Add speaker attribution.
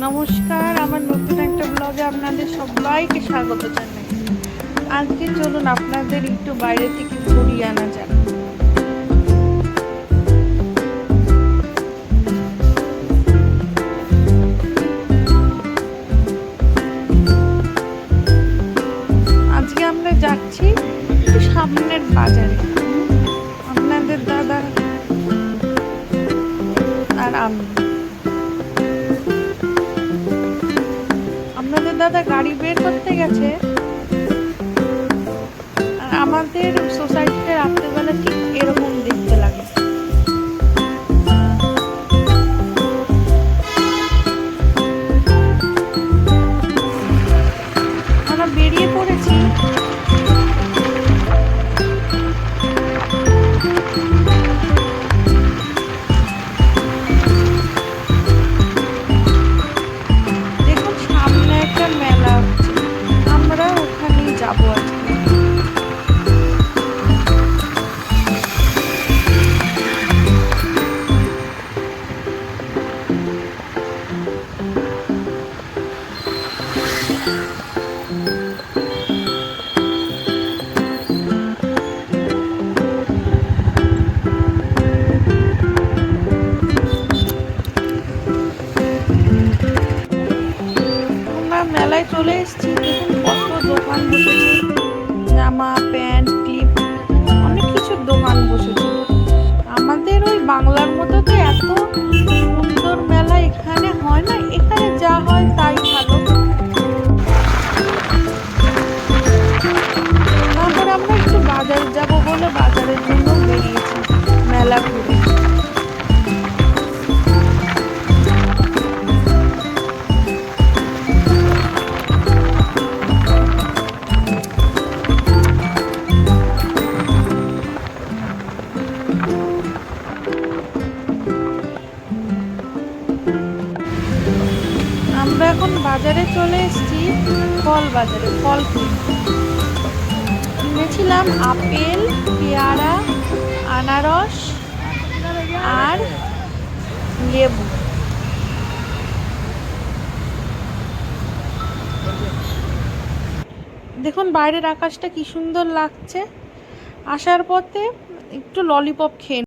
Speaker 1: নমস্কার, আমার নতুন একটা ব্লগে আপনাদের সবাইকে স্বাগত জানাই। আজকে চলুন আপনাদের একটু বাইরে থেকে ঘুরিয়ে আনা যাক। আজকে আমরা যাচ্ছি একটু সামনের বাজারে। আপনাদের দাদা আর আমি। আপনাদের দাদা গাড়ি বের করতে গেছে, আর আমাদের সোসাইটিতে রাত্রেবেলা ঠিক এরকম দেখতে লাগে। আমরা বেরিয়ে পড়েছি। দেখুন সামনে একটা মেলা হচ্ছে, আমরা ওখানেই যাবো আজকে। মেলায় চলে এসেছি। দেখুন কত দোকান বসেছে, জামা প্যান্ট ক্লিপ অনেক কিছুর দোকান বসেছে। আমাদের ওই বাংলার মতো তো এত সুন্দর মেলা এখানে হয় না, এখানে যা হয় তাই ভালো। তারপরে আমরা একটু বাজারে যাব বলে বাজারের জন্য বেরিয়েছি মেলা ঘুরে। আমরা এখন বাজারে চলে এসেছি, ফল বাজারে। ফল কিনেছিলাম আপেল, পেয়ারা, আনারস আর লেবু। দেখুন বাইরের আকাশটা কি সুন্দর লাগছে। আসার পথে একটু ললিপপ খেয়ে